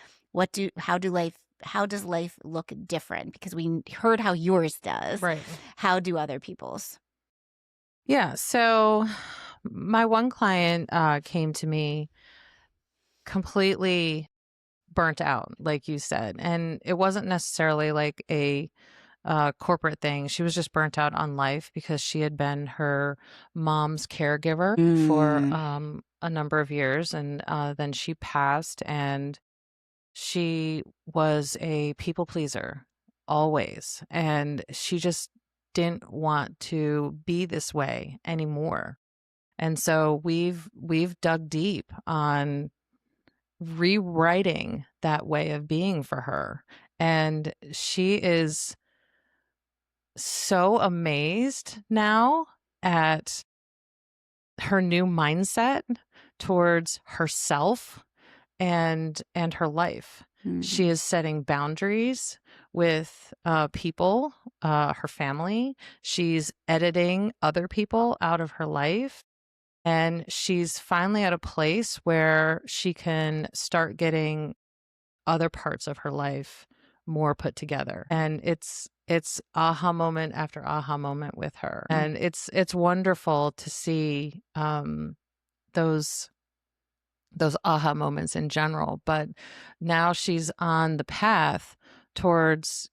how does life look different? Because we heard how yours does. Right. How do other people's? Yeah. So my one client came to me completely burnt out, like you said. And it wasn't necessarily like a corporate thing. She was just burnt out on life because she had been her mom's caregiver for a number of years. And then she passed, and she was a people pleaser always. And she just didn't want to be this way anymore. And so we've dug deep on rewriting that way of being for her. And she is so amazed now at her new mindset towards herself and her life. She is setting boundaries with people, her family. She's editing other people out of her life. And she's finally at a place where she can start getting other parts of her life more put together. And it's aha moment after aha moment with her. And it's wonderful to see those aha moments in general. But now she's on the path towards,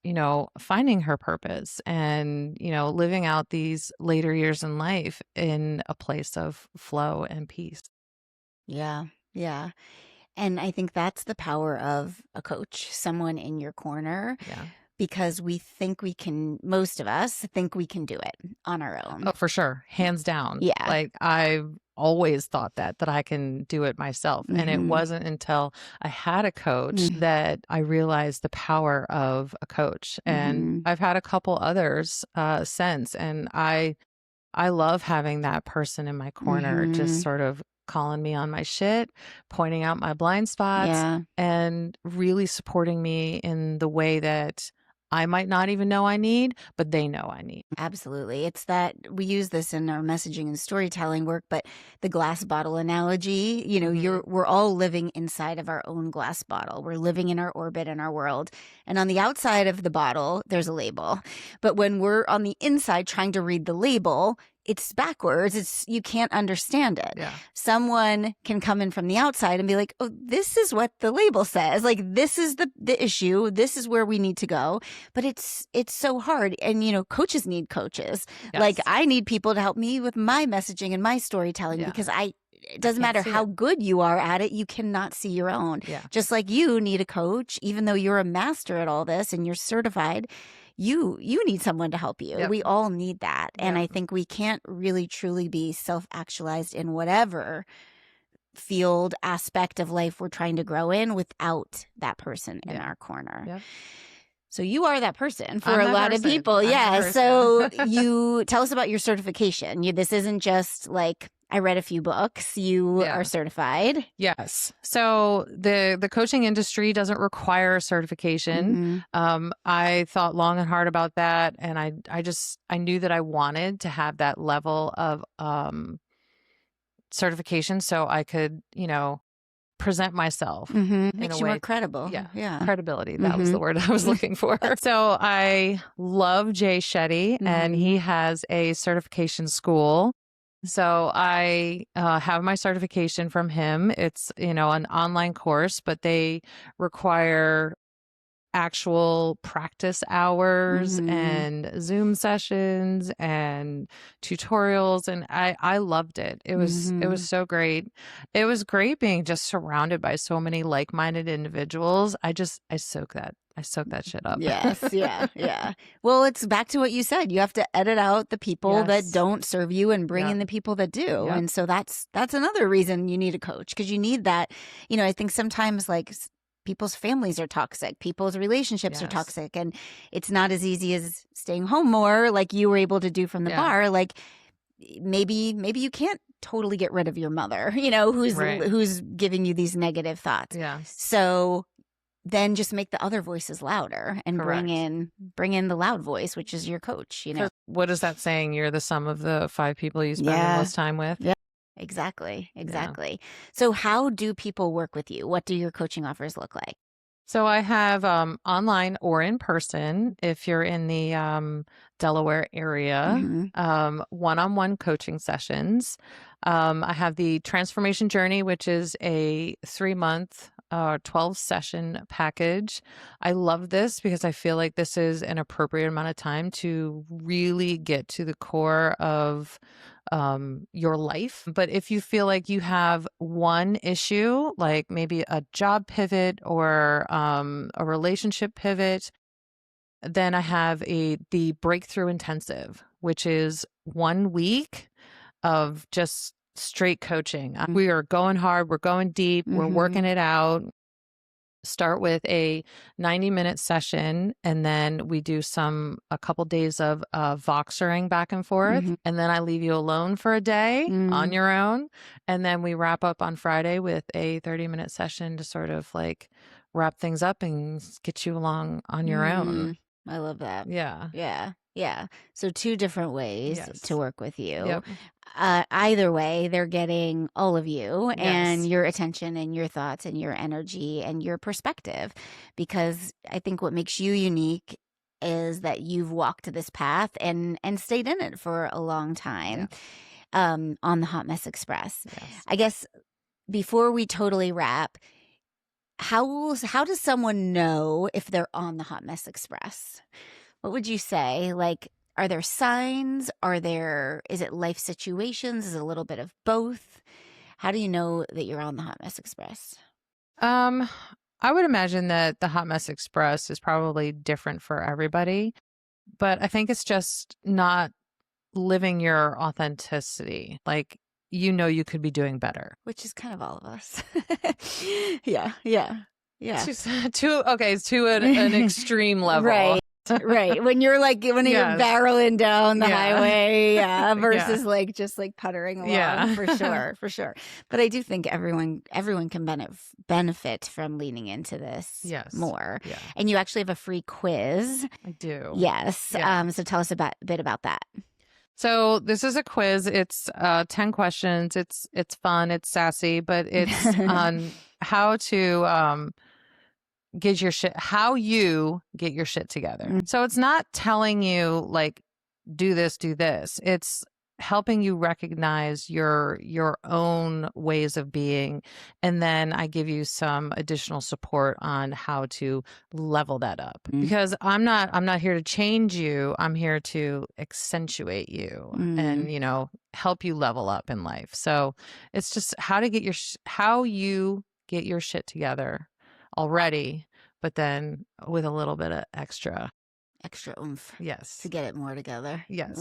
finding her purpose and, living out these later years in life in a place of flow and peace. Yeah. Yeah. And I think that's the power of a coach, someone in your corner. Yeah. Because most of us think we can do it on our own. Oh, for sure. Hands down. Yeah. Like I've always thought that I can do it myself. And it wasn't until I had a coach that I realized the power of a coach. And I've had a couple others since. And I love having that person in my corner, just sort of calling me on my shit, pointing out my blind spots, and really supporting me in the way that I might not even know I need, but they know I need. Absolutely. It's that we use this in our messaging and storytelling work, but the glass bottle analogy, we're all living inside of our own glass bottle. We're living in our orbit in our world. And on the outside of the bottle, there's a label. But when we're on the inside trying to read the label, it's backwards. You can't understand it. Yeah. Someone can come in from the outside and be like, oh, this is what the label says. Like, this is the issue. This is where we need to go. But it's so hard. And, coaches need coaches. Yes. Like, I need people to help me with my messaging and my storytelling because it doesn't matter how good you are at it. You cannot see your own. Yeah. Just like you need a coach, even though you're a master at all this and you're certified, you need someone to help you. Yep. We all need that. Yep. And I think we can't really truly be self-actualized in whatever field aspect of life we're trying to grow in without that person in our corner. Yep. So you are that person for a lot of people. Yeah. So you tell us about your certification. This isn't just like I read a few books. You Yeah. are certified. Yes. So the coaching industry doesn't require certification. I thought long and hard about that, and I knew that I wanted to have that level of certification so I could, present myself in Makes a you more way. credible. Yeah. Yeah. Credibility. That was the word I was looking for. So I love Jay Shetty, and he has a certification school. So I have my certification from him. It's, an online course, but they require actual practice hours and Zoom sessions and tutorials, and I loved it. It was so great. It was great being just surrounded by so many like-minded individuals. I soak that shit up. Yes, yeah. Well, it's back to what you said. You have to edit out the people that don't serve you and bring in the people that do. Yep. And so that's another reason you need a coach, because you need that. I think sometimes like people's families are toxic, people's relationships are toxic, and it's not as easy as staying home more like you were able to do from the bar. Like maybe you can't totally get rid of your mother, who's giving you these negative thoughts. So then just make the other voices louder and bring in the loud voice, which is your coach. What is that saying? You're the sum of the 5 people you spend the most time with. Yeah, exactly. So how do people work with you? What do your coaching offers look like? So I have online or in person if you're in the Delaware area, one-on-one coaching sessions. I have the Transformation Journey, which is a 3-month 12-session package. I love this because I feel like this is an appropriate amount of time to really get to the core of your life. But if you feel like you have one issue, like maybe a job pivot or a relationship pivot, then I have the Breakthrough Intensive, which is 1 week of just straight coaching. We are going hard, we're going deep, we're working it out. Start with a 90-minute session, and then we do a couple days of voxering back and forth, and then I leave you alone for a day on your own, and then we wrap up on Friday with a 30-minute session to sort of like wrap things up and get you along on your own. I love that. Yeah. So 2 different ways to work with you. Yep. Either way, they're getting all of you and your attention and your thoughts and your energy and your perspective, because I think what makes you unique is that you've walked this path and stayed in it for a long time on the Hot Mess Express. I guess before we totally wrap, how does someone know if they're on the Hot Mess Express? What would you say? Like, are there signs? Is it life situations? Is it a little bit of both? How do you know that you're on the Hot Mess Express? I would imagine that the Hot Mess Express is probably different for everybody, but I think it's just not living your authenticity. Like, you could be doing better. Which is kind of all of us. Yeah. To an extreme level. Right. When you're you're barreling down the highway, versus just puttering along, for sure. But I do think everyone can benefit from leaning into this more. Yeah. And you actually have a free quiz. I do. Yes. So tell us a bit about that. So this is a quiz. It's 10 questions. It's fun. It's sassy, but it's on how to how you get your shit together. So it's not telling you like, do this. It's helping you recognize your own ways of being. And then I give you some additional support on how to level that up, because I'm not here to change you. I'm here to accentuate you and, help you level up in life. So it's just how you get your shit together already, but then with a little bit of extra oomph. Yes. To get it more together. Yes.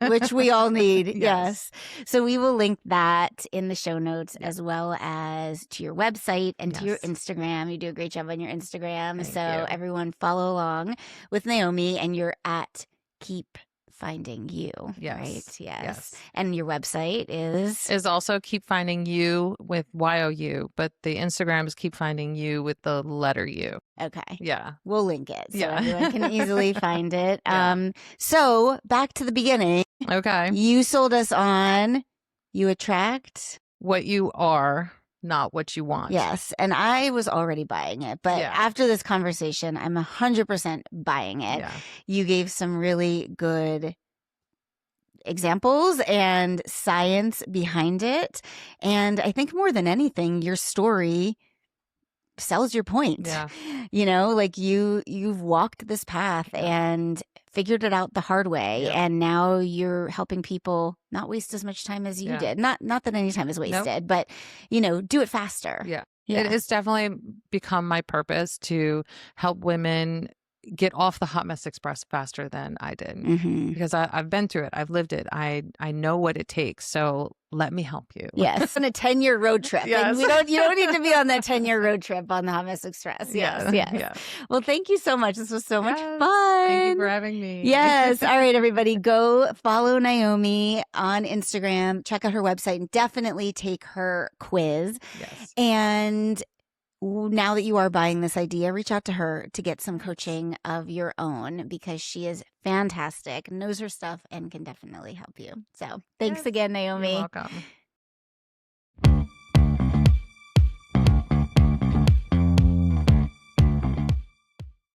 Which we all need. Yes. So we will link that in the show notes, as well as to your website and to your Instagram. You do a great job on your Instagram. Thank you. Everyone follow along with Naomi, and you're at Keep finding you. Yes. Right? Yes. Yes. And your website is? Is also Keep Finding You with YOU, but the Instagram is Keep Finding You with the letter U. Okay. Yeah. We'll link it so Yeah. everyone can easily find it. Yeah. So back to the beginning. Okay. You sold us on you attract what you are, not what you want. Yes. And I was already buying it. But Yeah. after this conversation, I'm 100% buying it. Yeah. You gave some really good examples and science behind it. And I think more than anything, your story sells your point. Yeah. You know, like you've walked this path and figured it out the hard way. Yep. And now you're helping people not waste as much time as you did. Not that any time is wasted, but, you know, do it faster. Yeah. Yeah. It has definitely become my purpose to help women get off the Hot Mess Express faster than I did, because I've been through it. I've lived it. I know what it takes. So let me help you. Yes. On a 10-year road trip. Yes. And you don't need to be on that 10-year road trip on the Hot Mess Express. Yes. Yes. Yeah. Well, thank you so much. This was so much fun. Thank you for having me. Yes. All right, everybody, go follow Naomi on Instagram. Check out her website and definitely take her quiz. Yes. And now that you are buying this idea, reach out to her to get some coaching of your own, because she is fantastic, knows her stuff, and can definitely help you. So thanks again, Naomi. You're welcome.